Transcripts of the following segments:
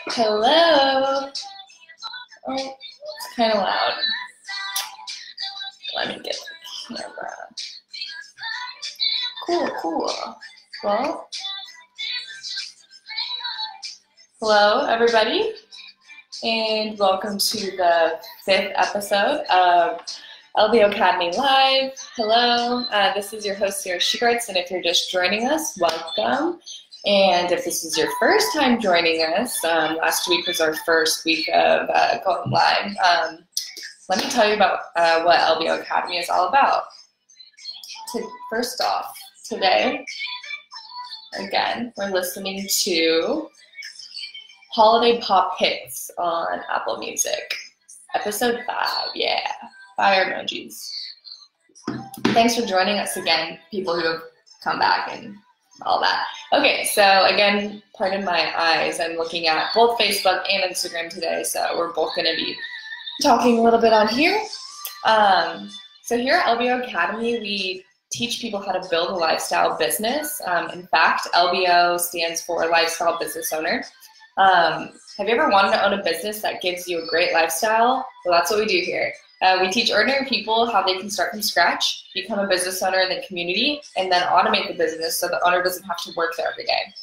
Hello. Oh, it's kind of loud. Let me get the camera. Cool. Well, hello everybody, and welcome to the 5th episode of LBO Academy Live. Hello, this is your host, Sarah Shigarts, and if you're just joining us, welcome. And if this is your first time joining us, last week was our first week of going live. Let me tell you about what LBO Academy is all about. First off, today, again, we're listening to Holiday Pop Hits on Apple Music. Episode 5, yeah. Fire emojis. Thanks for joining us again, people who have come back and all that. Okay, so again, pardon my eyes. I'm looking at both Facebook and Instagram today, so we're both going to be talking a little bit on here. So here at LBO Academy, we teach people how to build a lifestyle business. In fact, LBO stands for Lifestyle Business Owner. Have you ever wanted to own a business that gives you a great lifestyle? Well, that's what we do here. We teach ordinary people how they can start from scratch, become a business owner in the community, and then automate the business so the owner doesn't have to work there every day.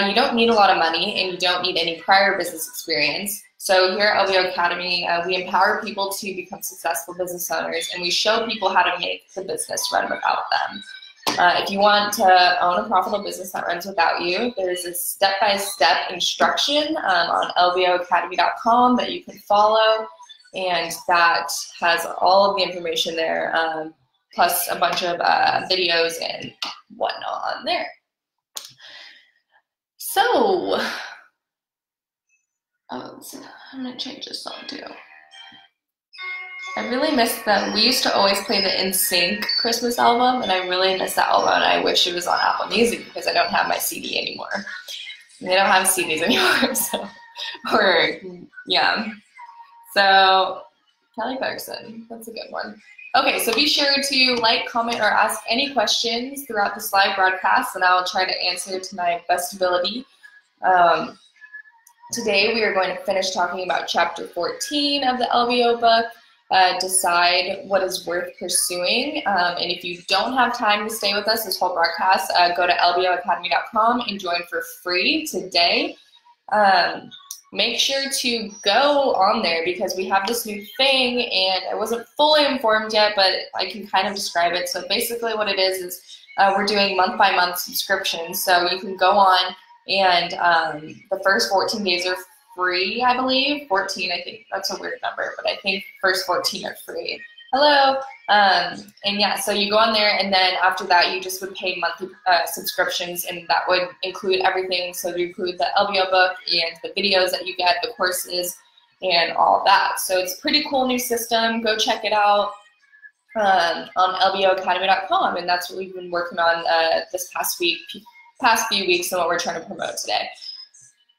You don't need a lot of money, and you don't need any prior business experience. So here at LBO Academy, we empower people to become successful business owners, and we show people how to make the business run without them. If you want to own a profitable business that runs without you, there's a step-by-step instruction on lboacademy.com that you can follow. And that has all of the information there, plus a bunch of videos and whatnot on there. So, I'm gonna change this song too. I really miss that. We used to always play the NSYNC Christmas album, and I really miss that album, and I wish it was on Apple Music because I don't have my CD anymore. And they don't have CDs anymore, so, yeah. So, Kelly Clarkson, that's a good one. Okay, so be sure to like, comment, or ask any questions throughout this live broadcast, and I will try to answer to my best ability. Today, we are going to finish talking about Chapter 14 of the LBO book, Decide What is Worth Pursuing. And if you don't have time to stay with us this whole broadcast, go to lboacademy.com and join for free today. Make sure to go on there because we have this new thing, and I wasn't fully informed yet, but I can kind of describe it. So basically what it is we're doing month-by-month subscriptions. So you can go on, and the first 14 days are free, I believe. 14, I think that's a weird number, but I think first 14 are free. Hello. And yeah, so you go on there, and then after that, you just would pay monthly subscriptions, and that would include everything. So you include the LBO book and the videos that you get, the courses, and all that. So it's a pretty cool new system. Go check it out on lboacademy.com, and that's what we've been working on this past few weeks, and what we're trying to promote today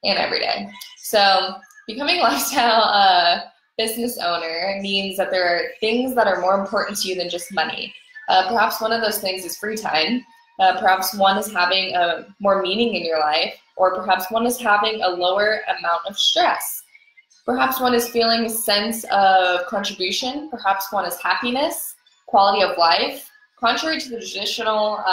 and every day. So becoming a lifestyle business owner means that there are things that are more important to you than just money. Perhaps one of those things is free time. Perhaps one is having more meaning in your life, or perhaps one is having a lower amount of stress. Perhaps one is feeling a sense of contribution. Perhaps one is happiness, quality of life. Contrary to the traditional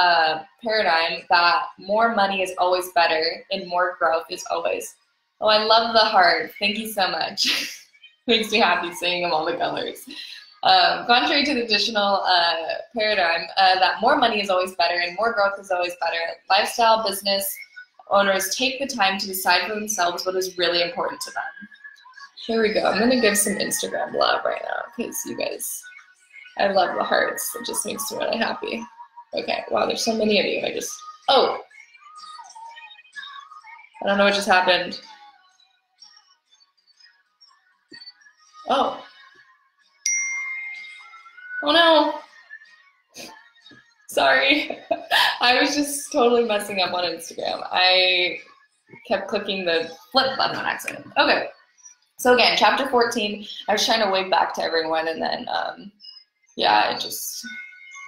paradigm that more money is always better and more growth is always. Oh, I love the heart. Thank you so much. Makes me happy seeing them all the colors. Contrary to the traditional paradigm that more money is always better and more growth is always better, lifestyle business owners take the time to decide for themselves what is really important to them. Here we go. I'm going to give some Instagram love right now because you guys, I love the hearts. It just makes me really happy. Okay, wow, there's so many of you. I don't know what just happened. Oh no. Sorry. I was just totally messing up on Instagram. I kept clicking the flip button on accident. Okay. So again, chapter 14, I was trying to wave back to everyone, and then, yeah, it just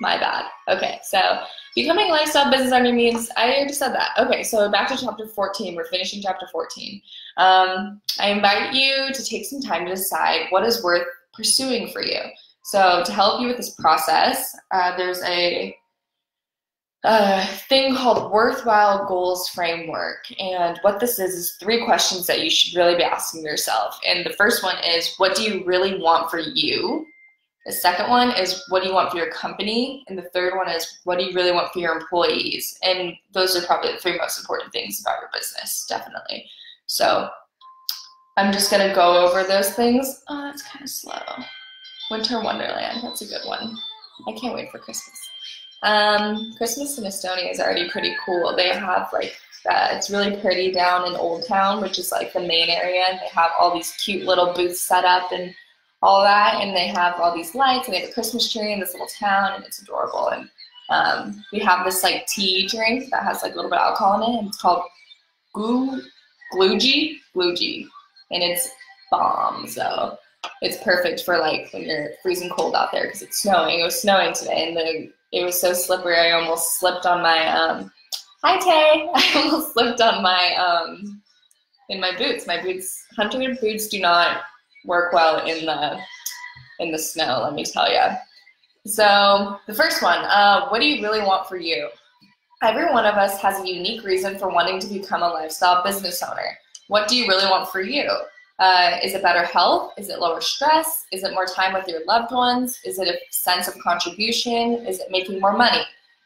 My bad. Okay, so becoming a lifestyle business owner means, I already said that. Okay, so back to chapter 14. We're finishing chapter 14. I invite you to take some time to decide what is worth pursuing for you. So to help you with this process, there's a thing called Worthwhile Goals Framework. And what this is 3 questions that you should really be asking yourself. And the first one is, what do you really want for you? The second one is, what do you want for your company? And the third one is, what do you really want for your employees? And those are probably the 3 most important things about your business, definitely. So I'm just going to go over those things. Oh, that's kind of slow. Winter Wonderland, that's a good one. I can't wait for Christmas. Christmas in Estonia is already pretty cool. They have like, it's really pretty down in Old Town, which is like the main area, and they have all these cute little booths set up and all that, and they have all these lights, and they have a Christmas tree in this little town, and it's adorable. And we have this like tea drink that has like a little bit of alcohol in it, and it's called Gluji, and it's bomb. So it's perfect for like when you're freezing cold out there because it's snowing. It was snowing today, and it was so slippery. I almost slipped on my hi Tay. I almost slipped on my in my boots. My boots, hunter boots, do not work well in the snow. Let me tell you. So the first one, what do you really want for you? Every one of us has a unique reason for wanting to become a lifestyle business owner. What do you really want for you? Is it better health? Is it lower stress? Is it more time with your loved ones? Is it a sense of contribution? Is it making more money?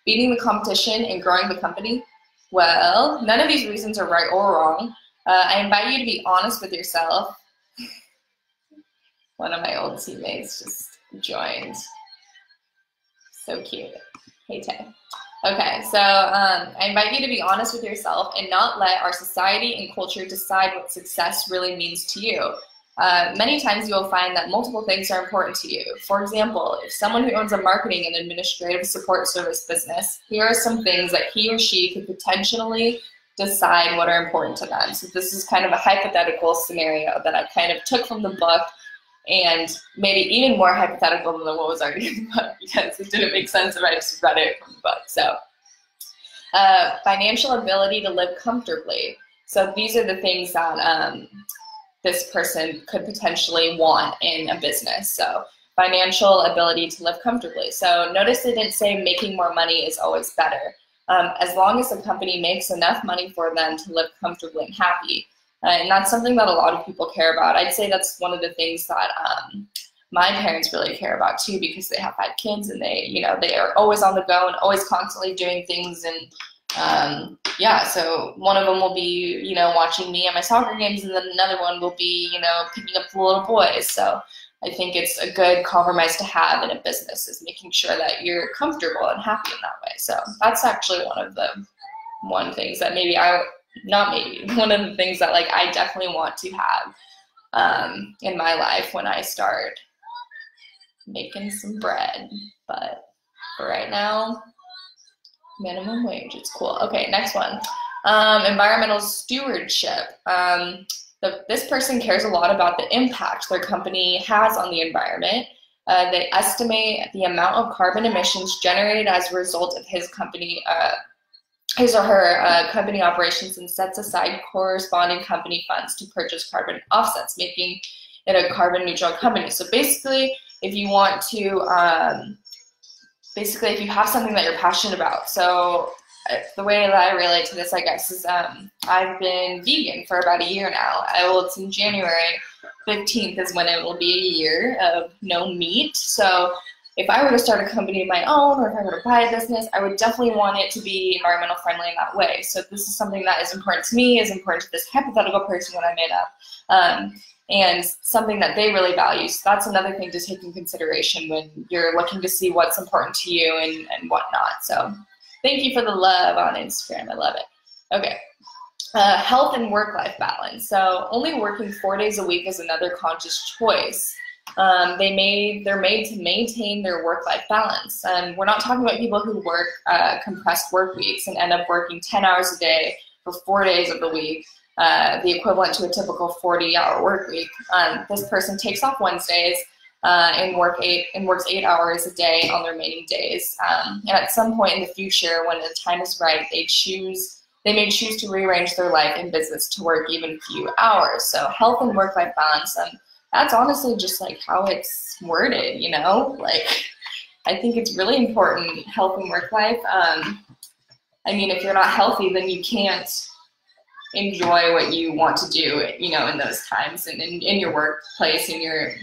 Beating the competition and growing the company? Well, none of these reasons are right or wrong. I invite you to be honest with yourself. One of my old teammates just joined. So cute. Hey, Tay. Okay, so I invite you to be honest with yourself and not let our society and culture decide what success really means to you. Many times you will find that multiple things are important to you. For example, if someone who owns a marketing and administrative support service business, here are some things that he or she could potentially decide what are important to them. So this is kind of a hypothetical scenario that I kind of took from the book and made it even more hypothetical than what was already in the book because it didn't make sense if I just read it from the book. So financial ability to live comfortably. So these are the things that this person could potentially want in a business. So financial ability to live comfortably. So notice they didn't say making more money is always better. As long as the company makes enough money for them to live comfortably and happy. And that's something that a lot of people care about. I'd say that's one of the things that my parents really care about too, because they have 5 kids and they are always on the go and always constantly doing things. And yeah, so one of them will be, watching me at my soccer games, and then another one will be, picking up the little boys. So I think it's a good compromise to have in a business, is making sure that you're comfortable and happy in that way. So that's actually one of the things that one of the things that I definitely want to have in my life when I start making some bread. But for right now, minimum wage, it's cool. Okay, next one. Environmental stewardship. This person cares a lot about the impact their company has on the environment. They estimate the amount of carbon emissions generated as a result of his or her company operations, and sets aside corresponding company funds to purchase carbon offsets, making it a carbon neutral company. So basically, if you want to, if you have something that you're passionate about. So the way that I relate to this, I guess, is I've been vegan for about a year now. It's in January 15th is when it will be a year of no meat. So if I were to start a company of my own, or if I were to buy a business, I would definitely want it to be environmental friendly in that way. So if this is something that is important to me, is important to this hypothetical person that I made up, and something that they really value. So that's another thing to take in consideration when you're looking to see what's important to you and whatnot. So thank you for the love on Instagram. I love it. Okay. Health and work-life balance. So only working 4 days a week is another conscious choice. They're made to maintain their work-life balance. We're not talking about people who work compressed work weeks and end up working 10 hours a day for 4 days of the week, the equivalent to a typical 40-hour work week. This person takes off Wednesdays, and works 8 hours a day on the remaining days. And at some point in the future, when the time is right, they may choose to rearrange their life and business to work even few hours. So health and work-life balance, that's honestly just like how it's worded, you know? Like, I think it's really important, health and work life. I mean, if you're not healthy, then you can't enjoy what you want to do, you know, in those times, and in your workplace, in your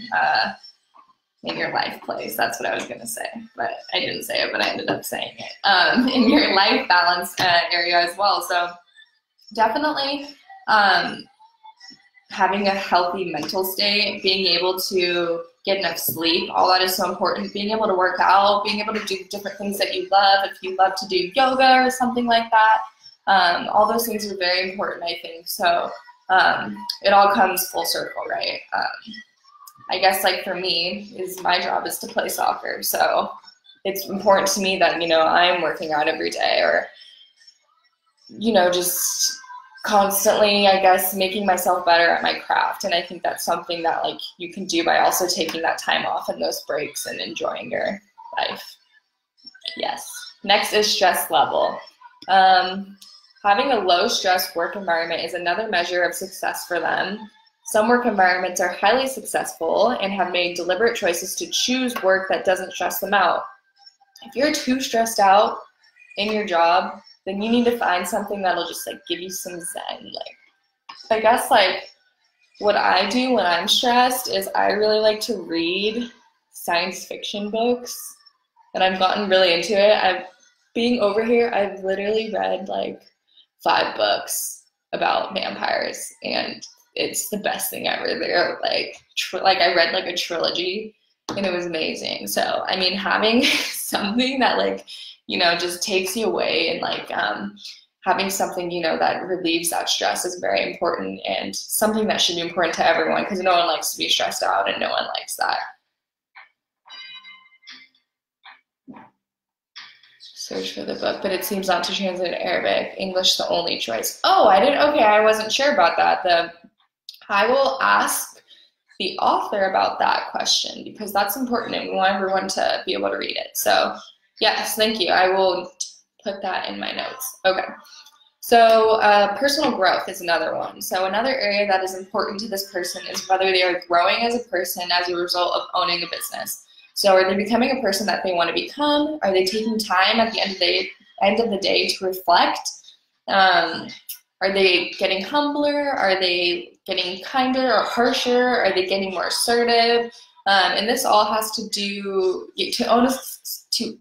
life place. That's what I was going to say, but I didn't say it, but I ended up saying it. In your life balance area as well. So definitely having a healthy mental state, being able to get enough sleep, all that is so important. Being able to work out, being able to do different things that you love. If you love to do yoga or something like that, all those things are very important, I think. So it all comes full circle, right? I guess, like, for me, my job is to play soccer. So it's important to me that, you know, I'm working out every day, or, you know, just constantly, I guess, making myself better at my craft. And I think that's something that, like, you can do by also taking that time off and those breaks and enjoying your life. Yes. Next is stress level. Having a low stress work environment is another measure of success for them. Some work environments are highly successful and have made deliberate choices to choose work that doesn't stress them out. If you're too stressed out in your job, then you need to find something that'll just, like, give you some zen. Like, I guess, like, what I do when I'm stressed is I really like to read science fiction books, and I've gotten really into it. Being over here, I've literally read like 5 books about vampires, and it's the best thing ever. They're like I read like a trilogy, and it was amazing. So, I mean, having something that, like, you know, just takes you away, and, like, having something, you know, that relieves that stress is very important, and something that should be important to everyone, because no one likes to be stressed out, and no one likes that. Search for the book, but it seems not to translate to Arabic. English the only choice. Oh, okay, I wasn't sure about that. I will ask the author about that question, because that's important, and we want everyone to be able to read it. So yes, thank you. I will put that in my notes. Okay. So personal growth is another one. So another area that is important to this person is whether they are growing as a person as a result of owning a business. So are they becoming a person that they want to become? Are they taking time at the end of the day to reflect? Are they getting humbler? Are they getting kinder or harsher? Are they getting more assertive? And this all has to do, to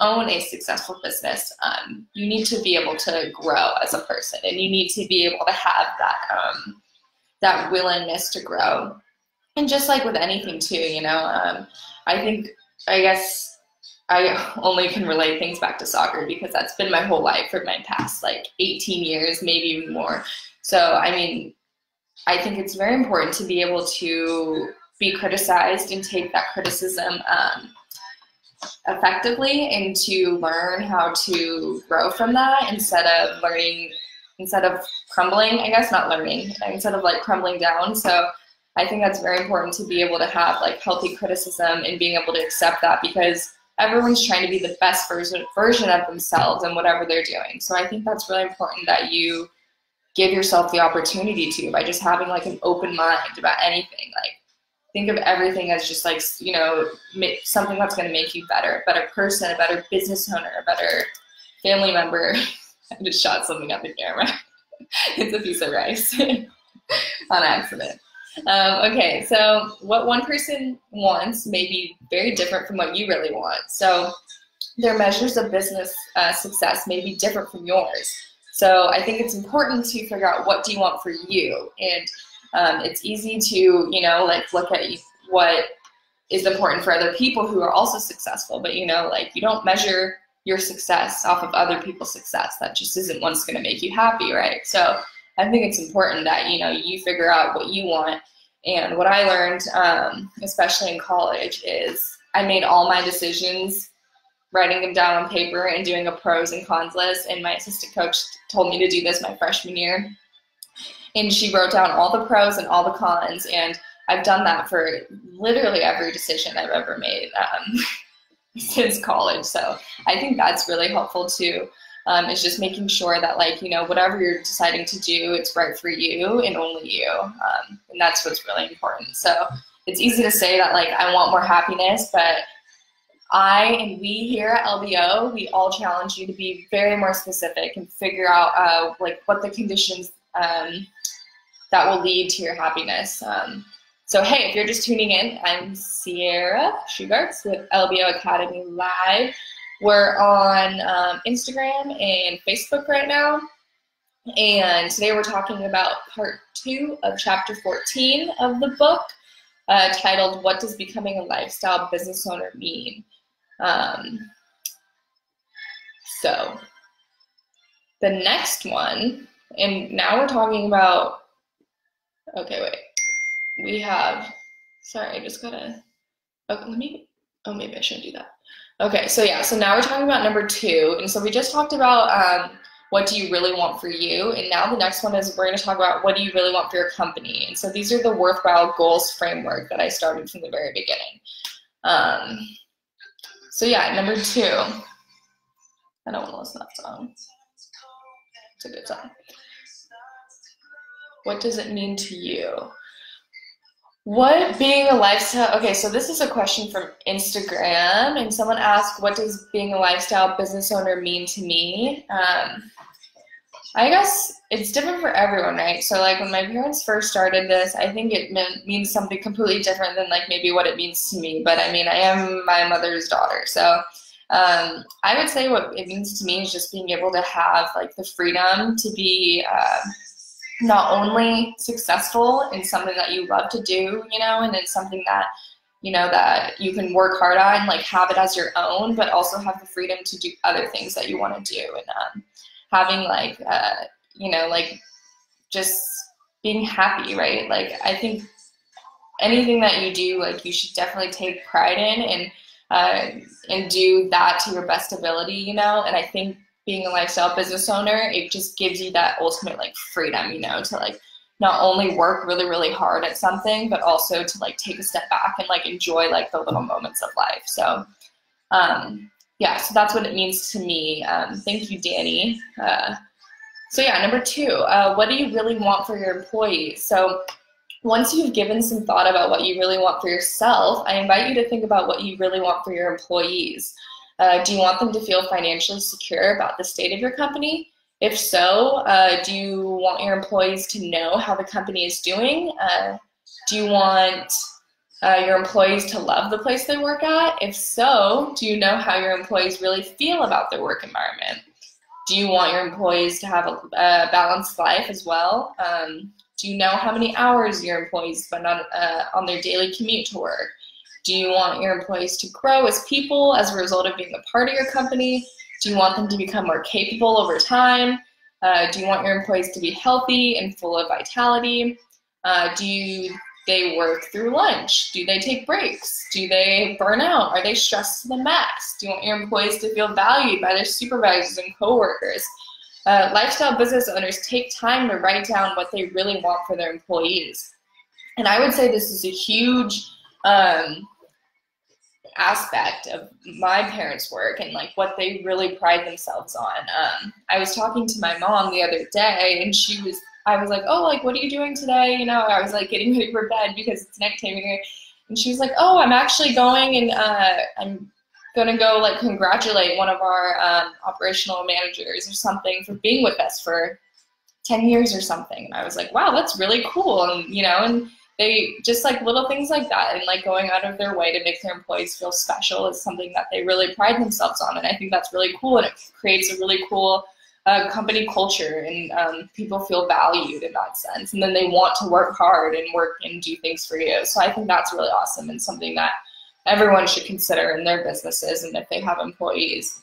own a successful business, you need to be able to grow as a person, and you need to be able to have that willingness to grow. And just like with anything too, you know, I guess I only can relate things back to soccer, because that's been my whole life for my past like 18 years, maybe even more. So, I mean, I think it's very important to be able to be criticized and take that criticism effectively, and to learn how to grow from that instead of crumbling, I guess, not learning, instead of like crumbling down. So I think that's very important to be able to have like healthy criticism and being able to accept that, because everyone's trying to be the best version of themselves in whatever they're doing. So I think that's really important that you give yourself the opportunity to, by just having like an open mind about anything. Like, think of everything as just like, you know, something that's going to make you better, a better person, a better business owner, a better family member. I just shot something at the camera. It's a piece of rice on accident. Okay, so what one person wants may be very different from what you really want. So their measures of business success may be different from yours. So I think it's important to figure out, what do you want for you? And it's easy to, you know, like look at what is important for other people who are also successful, but, you know, like, you don't measure your success off of other people's success. That just isn't what's going to make you happy, right? So I think it's important that, you know, you figure out what you want. And what I learned, especially in college, is I made all my decisions writing them down on paper and doing a pros and cons list. And my assistant coach told me to do this my freshman year. And she wrote down all the pros and all the cons. And I've done that for literally every decision I've ever made since college. So I think that's really helpful too. Is just making sure that, like, you know, whatever you're deciding to do, it's right for you and only you. And that's what's really important. So it's easy to say that, like, I want more happiness, but I and we here at LBO, we all challenge you to be very more specific and figure out like what the conditions that will lead to your happiness. So hey, if you're just tuning in, I'm Sierra Shugarts with LBO Academy Live. We're on Instagram and Facebook right now, and today we're talking about part 2 of chapter 14 of the book, titled "What Does Becoming a Lifestyle Business Owner Mean?" So the next one, and now we're talking about, okay, wait, we have, sorry, I just gotta, maybe I shouldn't do that. Okay, so yeah, so now we're talking about number 2, and so we just talked about what do you really want for you, and now the next one is we're going to talk about what do you really want for your company. And so these are the worthwhile goals framework that I started from the very beginning. So yeah, number 2, I don't want to listen to that song. It's a good song. What does it mean to you? What being a lifestyle, okay, so this is a question from Instagram, and someone asked, what does being a lifestyle business owner mean to me? I guess it's different for everyone, right? So like when my parents first started this, I think it means something completely different than like maybe what it means to me, but I mean, I am my mother's daughter. So I would say what it means to me is just being able to have like the freedom to be not only successful in something that you love to do, you know, and it's something that, you know, that you can work hard on, like have it as your own, but also have the freedom to do other things that you want to do. And having like, you know, like just being happy, right? Like I think anything that you do, like you should definitely take pride in and do that to your best ability, you know. And I think being a lifestyle business owner, it just gives you that ultimate like freedom, you know, to like not only work really, really hard at something, but also to like take a step back and like enjoy like the little moments of life. So yeah, so that's what it means to me. Thank you, Danny. So yeah, number 2, what do you really want for your employees? So once you've given some thought about what you really want for yourself, I invite you to think about what you really want for your employees. Do you want them to feel financially secure about the state of your company? If so, do you want your employees to know how the company is doing? Do you want your employees to love the place they work at? If so, do you know how your employees really feel about their work environment? Do you want your employees to have a balanced life as well? Do you know how many hours your employees spend on their daily commute to work? Do you want your employees to grow as people as a result of being a part of your company? Do you want them to become more capable over time? Do you want your employees to be healthy and full of vitality? Do they work through lunch? Do they take breaks? Do they burn out? Are they stressed to the max? Do you want your employees to feel valued by their supervisors and coworkers? Lifestyle business owners take time to write down what they really want for their employees. And I would say this is a huge aspect of my parents' work and like what they really pride themselves on. I was talking to my mom the other day, and I was like, oh, like, what are you doing today? You know, I was like getting ready for bed because it's nighttime here. And she was like, oh, I'm actually going and I'm gonna go like congratulate one of our operational managers or something for being with us for 10 years or something. And I was like, wow, that's really cool. And, you know, and they just like little things like that, and like going out of their way to make their employees feel special is something that they really pride themselves on. And I think that's really cool, and it creates a really cool company culture, and people feel valued in that sense. And then they want to work hard and work and do things for you. So I think that's really awesome and something that everyone should consider in their businesses and if they have employees.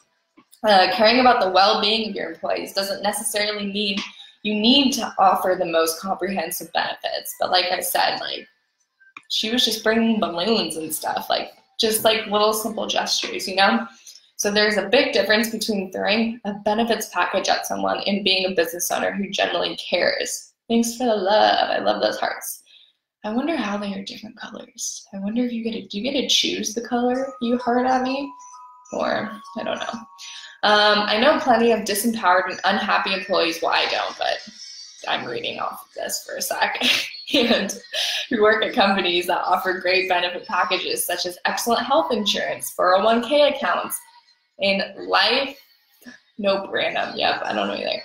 Caring about the well-being of your employees doesn't necessarily mean you need to offer the most comprehensive benefits. But like I said, like she was just bringing balloons and stuff, like just like little simple gestures, you know? So there's a big difference between throwing a benefits package at someone and being a business owner who genuinely cares. Thanks for the love. I love those hearts. I wonder how they are different colors. I wonder if do you get to choose the color you heart at me? Or, I don't know. I know plenty of disempowered and unhappy employees. Well, I don't, but I'm reading off of this for a sec. And who work at companies that offer great benefit packages such as excellent health insurance, 401k accounts, and life, nope, random, yep, I don't know either.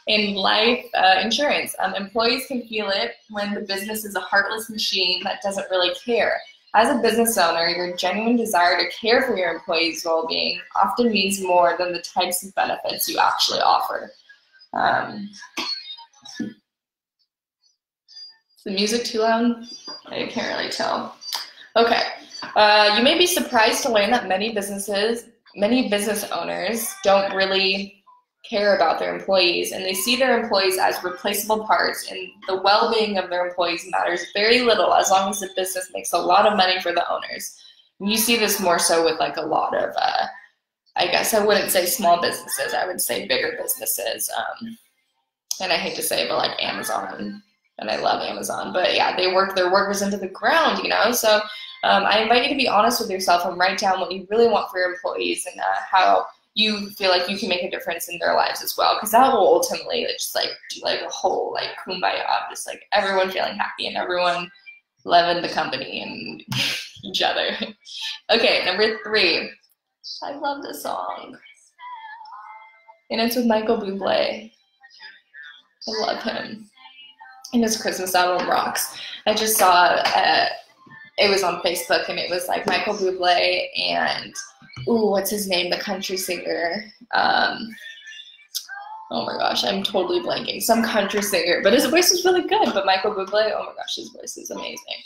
In life insurance. Employees can feel it when the business is a heartless machine that doesn't really care. As a business owner, your genuine desire to care for your employees' well-being often means more than the types of benefits you actually offer. Is the music too loud? I can't really tell. Okay, you may be surprised to learn that many business owners don't really care about their employees, and they see their employees as replaceable parts, and the well-being of their employees matters very little as long as the business makes a lot of money for the owners. And you see this more so with like a lot of, I guess I wouldn't say small businesses, I would say bigger businesses. And I hate to say it, but like Amazon, and I love Amazon, but yeah, they work their workers into the ground, you know? So I invite you to be honest with yourself and write down what you really want for your employees and how you feel like you can make a difference in their lives as well, because that will ultimately just like do like a whole like kumbaya, just like everyone feeling happy and everyone loving the company and each other. Okay, number 3. I love this song, and it's with Michael Bublé. I love him, and his Christmas album rocks. I just saw it was on Facebook, and it was like Michael Bublé and what's his name? The country singer. Oh my gosh, I'm totally blanking. Some country singer, but his voice is really good. But Michael Bublé, oh my gosh, his voice is amazing.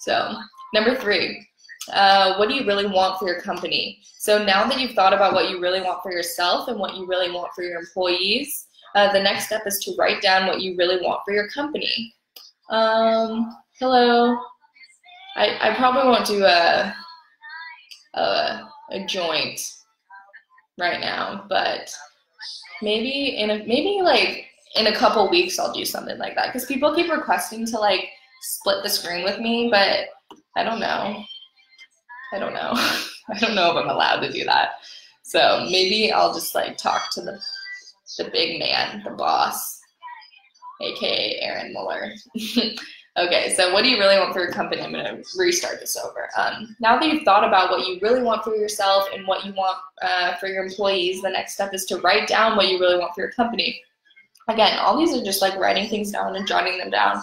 So, number 3, what do you really want for your company? So now that you've thought about what you really want for yourself and what you really want for your employees, the next step is to write down what you really want for your company. Hello. I probably won't do a joint right now, but maybe in a couple weeks I'll do something like that, because people keep requesting to like split the screen with me, but I don't know I don't know if I'm allowed to do that. So maybe I'll just like talk to the big man, the boss, aka Aaron Muller. Okay, so what do you really want for your company? I'm going to restart this over. Now that you've thought about what you really want for yourself and what you want for your employees, the next step is to write down what you really want for your company. Again, all these are just like writing things down and jotting them down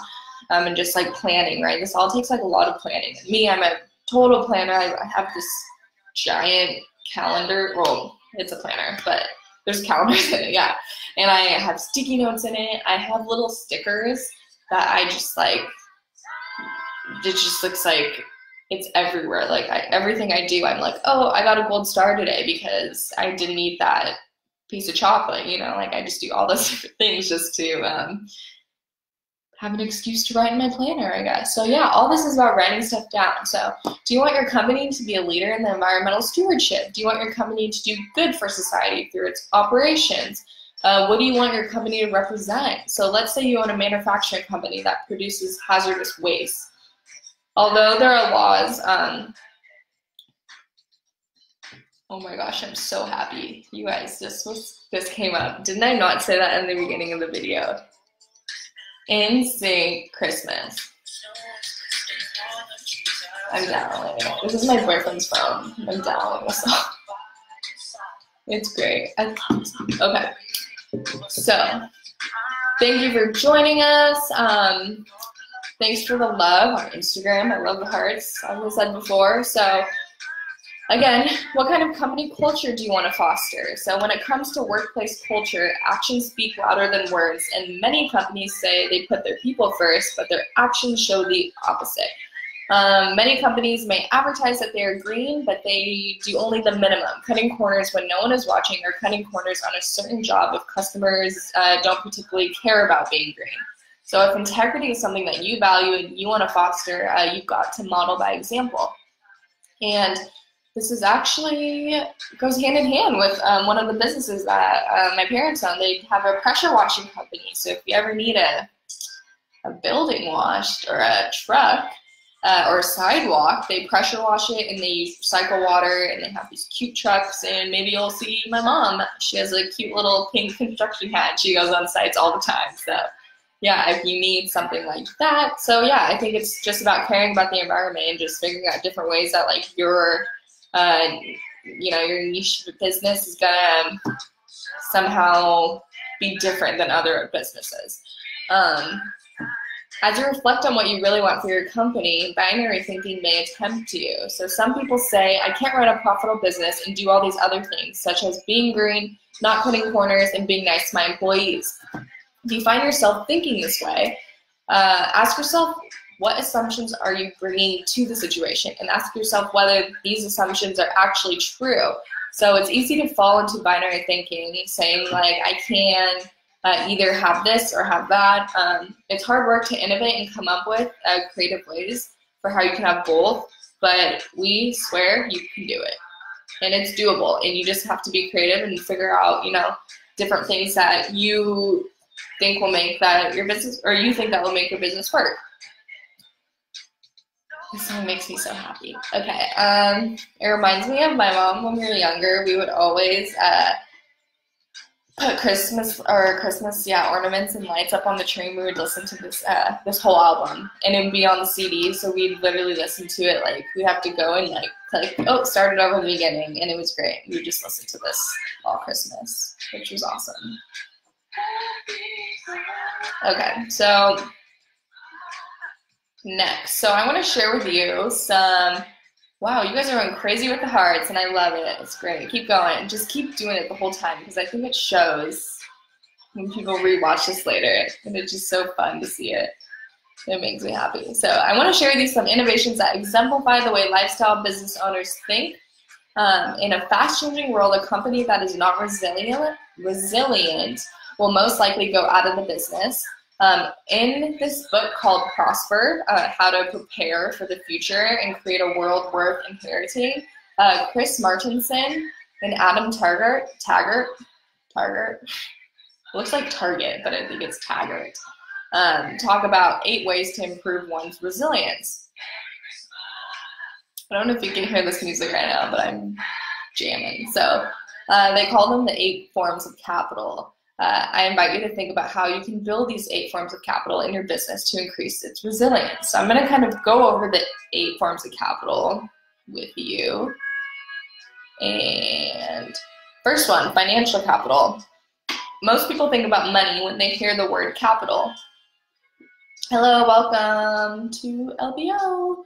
and just like planning, right? This all takes like a lot of planning. And me, I'm a total planner. I have this giant calendar. Well, it's a planner, but there's calendars in it, yeah. And I have sticky notes in it. I have little stickers that I just like, it just looks like it's everywhere. Like everything I do, I'm like, oh, I got a gold star today because I didn't eat that piece of chocolate, you know, like I just do all those different things just to have an excuse to write in my planner, I guess. So yeah, all this is about writing stuff down. So do you want your company to be a leader in the environmental stewardship? Do you want your company to do good for society through its operations? What do you want your company to represent? So let's say you own a manufacturing company that produces hazardous waste. Although there are laws, oh my gosh, I'm so happy. You guys, this came up. Didn't I not say that in the beginning of the video? NSYNC Christmas. I'm downloading it. This is my boyfriend's phone. I'm downloading this song. It's great. Okay. So, thank you for joining us. Thanks for the love on Instagram. I love the hearts, as I said before. So, again, what kind of company culture do you want to foster? So when it comes to workplace culture, actions speak louder than words, and many companies say they put their people first, but their actions show the opposite. Many companies may advertise that they are green, but they do only the minimum, cutting corners when no one is watching or cutting corners on a certain job if customers don't particularly care about being green. So if integrity is something that you value and you want to foster, you've got to model by example. And this is actually goes hand in hand with one of the businesses that my parents own. They have a pressure washing company. So if you ever need a a building washed or a truck or a sidewalk, they pressure wash it and they use recycle water, and they have these cute trucks. And maybe you'll see my mom. She has a cute little pink construction hat. She goes on sites all the time. So yeah, if you need something like that. So yeah, I think it's just about caring about the environment and just figuring out different ways that like your your niche business is gonna somehow be different than other businesses. As you reflect on what you really want for your company, binary thinking may tempt you. So some people say, I can't run a profitable business and do all these other things, such as being green, not cutting corners, and being nice to my employees. If you find yourself thinking this way, ask yourself, what assumptions are you bringing to the situation? And ask yourself whether these assumptions are actually true. So it's easy to fall into binary thinking, saying like, I can either have this or have that. It's hard work to innovate and come up with creative ways for how you can have both, but we swear you can do it. And it's doable, and you just have to be creative and figure out, different things that you think will make that your business, or you think that will make your business work. This song makes me so happy. Okay, it reminds me of my mom when we were younger. We would always put Christmas ornaments and lights up on the tree, and we would listen to this whole album, and it would be on the CD, so we'd literally listen to it, like we'd have to go and like click, oh, start it over the beginning, and it was great. We would just listen to this all Christmas, which was awesome. Okay, so next, so I want to share with you some, wow, you guys are going crazy with the hearts, and I love it. It's great. Keep going. Just keep doing it the whole time, because I think it shows when people rewatch this later, and it's just so fun to see it. It makes me happy. So I want to share with you some innovations that exemplify the way lifestyle business owners think. In a fast-changing world, a company that is not resilient will most likely go out of the business. In this book called Prosper, How to Prepare for the Future and Create a World Worth Inheriting, Chris Martenson and Adam Taggart, looks like Target, but I think it's Taggart, talk about 8 ways to improve one's resilience. I don't know if you can hear this music right now, but I'm jamming. So they call them the 8 forms of capital. I invite you to think about how you can build these 8 forms of capital in your business to increase its resilience. So I'm going to kind of go over the 8 forms of capital with you. And first one, financial capital. Most people think about money when they hear the word capital. Hello, welcome to LBO.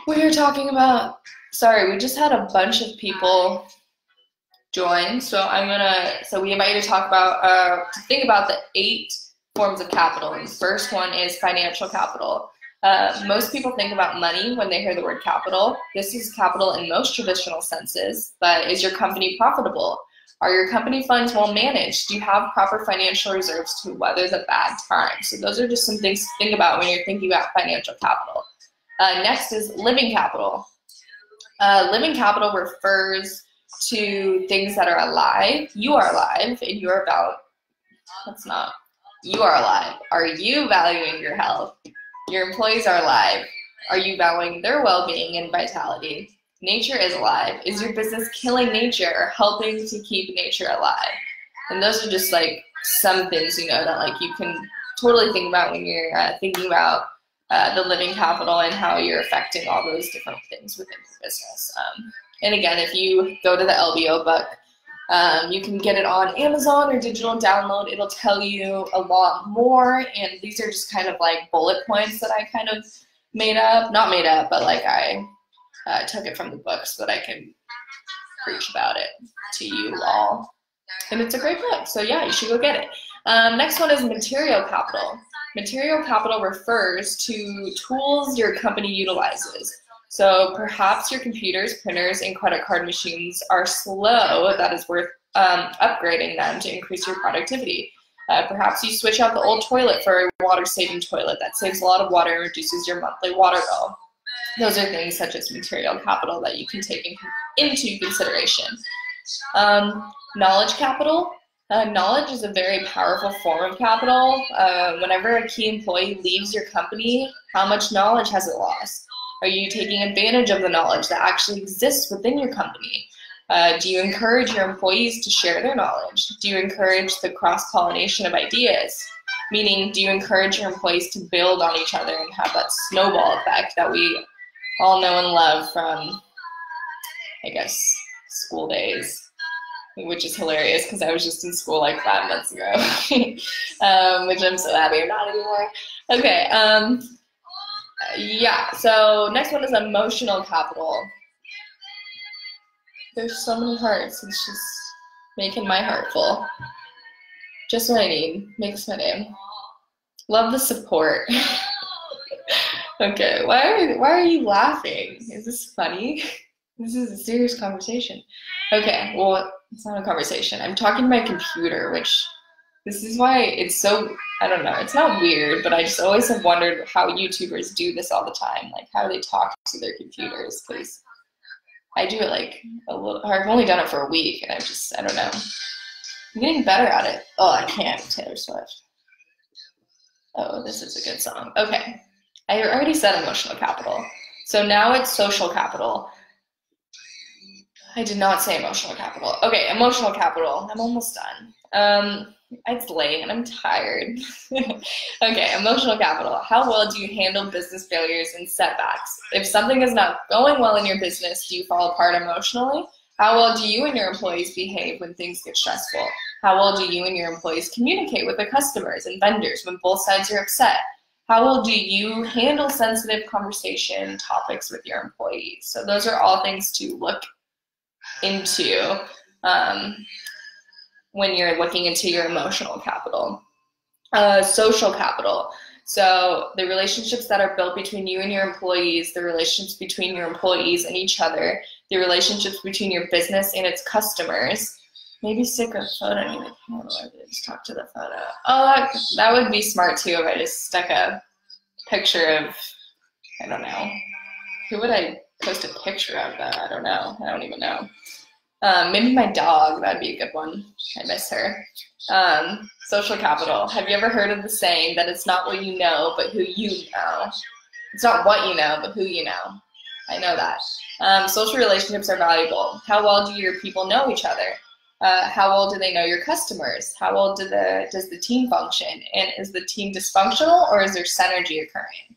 We are talking about, sorry, we just had a bunch of people join, so we invite you to talk about, to think about the 8 forms of capital. And the first one is financial capital. Most people think about money when they hear the word capital. This is capital in most traditional senses, but is your company profitable? Are your company funds well managed? Do you have proper financial reserves to weather the bad times? So those are just some things to think about when you're thinking about financial capital. Next is living capital. Living capital refers to things that are alive. You are alive, and you are you are alive. Are you valuing your health? Your employees are alive. Are you valuing their well-being and vitality? Nature is alive. Is your business killing nature or helping to keep nature alive? And those are just like some things, that like you can totally think about when you're thinking about the living capital and how you're affecting all those different things within your business. And again, if you go to the LBO book, you can get it on Amazon or digital download. It'll tell you a lot more, and these are just kind of like bullet points that I kind of made up. Not made up, but like I took it from the book so that I can preach about it to you all. And it's a great book, so yeah, you should go get it. Next one is material capital. Material capital refers to tools your company utilizes. So perhaps your computers, printers, and credit card machines are slow. That is worth upgrading them to increase your productivity. Perhaps you switch out the old toilet for a water-saving toilet that saves a lot of water and reduces your monthly water bill. Those are things such as material capital that you can take into consideration. Knowledge capital. Knowledge is a very powerful form of capital. Whenever a key employee leaves your company, how much knowledge has it lost? Are you taking advantage of the knowledge that actually exists within your company? Do you encourage your employees to share their knowledge? Do you encourage the cross-pollination of ideas? Meaning, do you encourage your employees to build on each other and have that snowball effect that we all know and love from, I guess, school days? Which is hilarious because I was just in school like 5 months ago, which I'm so happy I'm not anymore. Okay, yeah, so next one is emotional capital. There's so many hearts, it's just making my heart full. Just what I need, makes my day. Love the support. Okay, why are you laughing? Is this funny? This is a serious conversation. Okay, well, it's not a conversation. I'm talking to my computer, which this is why it's so, I don't know, it's not weird, but I just always have wondered how YouTubers do this all the time. Like, how do they talk to their computers? Because I do it like a little, I've only done it for a week, and I don't know. I'm getting better at it. Oh, I can't, Taylor Swift. Oh, this is a good song. Okay, I already said emotional capital. So now it's social capital. I did not say emotional capital. Okay, emotional capital. I'm almost done. It's late and I'm tired. Okay, emotional capital. How well do you handle business failures and setbacks? If something is not going well in your business, do you fall apart emotionally? How well do you and your employees behave when things get stressful? How well do you and your employees communicate with the customers and vendors when both sides are upset? How well do you handle sensitive conversation topics with your employees? So those are all things to look into when you're looking into your emotional capital. Social capital. So the relationships that are built between you and your employees, the relationships between your employees and each other, the relationships between your business and its customers. Maybe stick a photo in the camera, just talk to the photo. Oh, that would be smart too if I just stuck a picture of, I don't know. Who would I post a picture of that? I don't know. I don't even know. Maybe my dog, that'd be a good one. I miss her. Social capital. Have you ever heard of the saying that it's not what you know, but who you know? It's not what you know, but who you know. I know that. Social relationships are valuable. How well do your people know each other? How well do they know your customers? How well does the team function? And is the team dysfunctional or is there synergy occurring?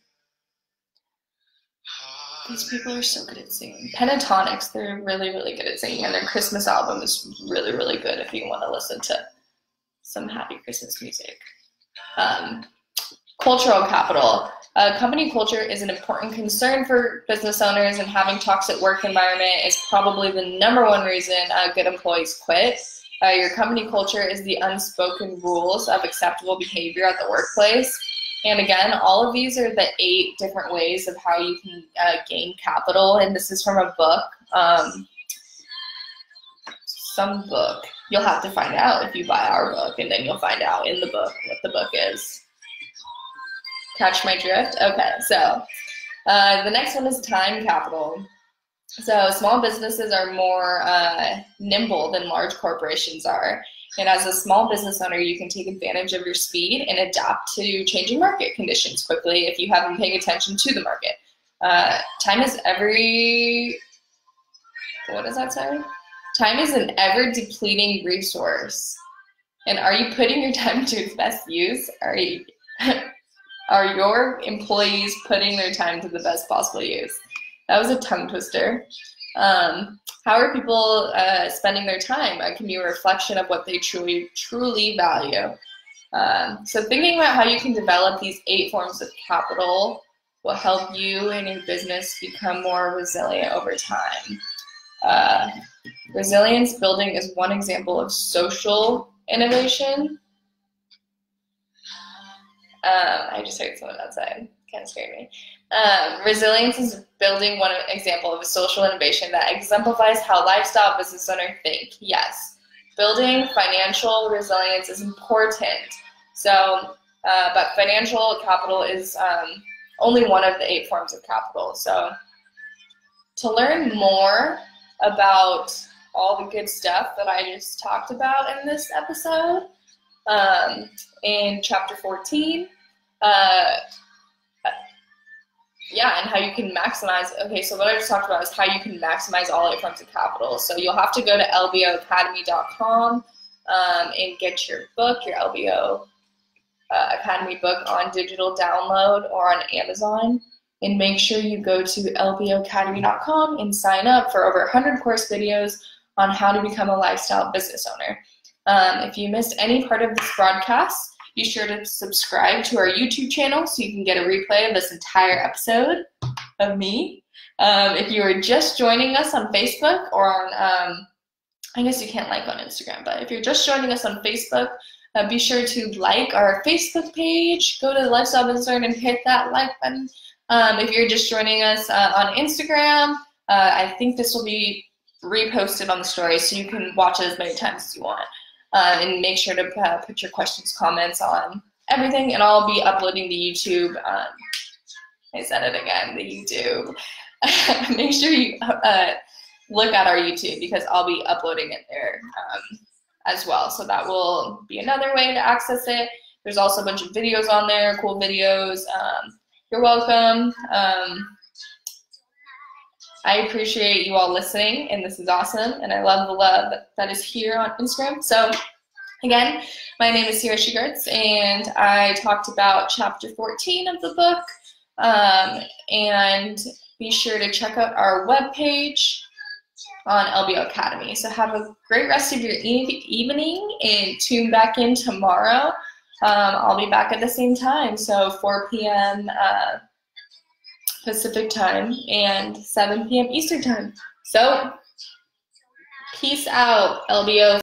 These people are so good at singing. Pentatonics, they're really, really good at singing, and their Christmas album is really, really good if you want to listen to some happy Christmas music. Cultural capital. Company culture is an important concern for business owners, and having toxic work environment is probably the #1 reason good employees quit. Your company culture is the unspoken rules of acceptable behavior at the workplace. And again, all of these are the 8 different ways of how you can gain capital. And this is from a book, some book. You'll have to find out if you buy our book, and then you'll find out in the book what the book is. Catch my drift? Okay, so the next one is time capital. So small businesses are more nimble than large corporations are. And as a small business owner, you can take advantage of your speed and adapt to changing market conditions quickly if you have been paying attention to the market. Time is what does that say? Time is an ever-depleting resource. And are you putting your time to its best use? Are your employees putting their time to the best possible use? That was a tongue twister. How are people spending their time? It can be a reflection of what they truly value. So thinking about how you can develop these 8 forms of capital will help you and your business become more resilient over time. Resilience building is one example of social innovation. I just heard someone outside. Kind of scared me. Resilience is building one example of a social innovation that exemplifies how lifestyle business owners think. Yes, building financial resilience is important. So, but financial capital is only one of the 8 forms of capital. So, to learn more about all the good stuff that I just talked about in this episode in chapter 14. Yeah, and how you can maximize. Okay, so what I just talked about is how you can maximize all your forms of capital. So you'll have to go to lboacademy.com and get your book, your LBO Academy book on digital download or on Amazon. And make sure you go to lboacademy.com and sign up for over 100 course videos on how to become a lifestyle business owner. If you missed any part of this broadcast, be sure to subscribe to our YouTube channel so you can get a replay of this entire episode of me. If you are just joining us on Facebook or on, I guess you can't like on Instagram, but if you're just joining us on Facebook, be sure to like our Facebook page, go to the Lifestyle Business Owner and hit that like button. If you're just joining us on Instagram, I think this will be reposted on the story so you can watch it as many times as you want. And make sure to put your questions, comments on everything, and I'll be uploading the YouTube. I said it again, the YouTube. Make sure you look at our YouTube because I'll be uploading it there as well. So that will be another way to access it. There's also a bunch of videos on there, cool videos. You're welcome. I appreciate you all listening, and this is awesome, and I love the love that is here on Instagram. So, again, my name is Sierra Shigertz, and I talked about chapter 14 of the book, and be sure to check out our webpage on LBO Academy. So have a great rest of your evening, and tune back in tomorrow. I'll be back at the same time, so 4 p.m. Pacific time and 7 p.m. Eastern time. So, peace out, LBO.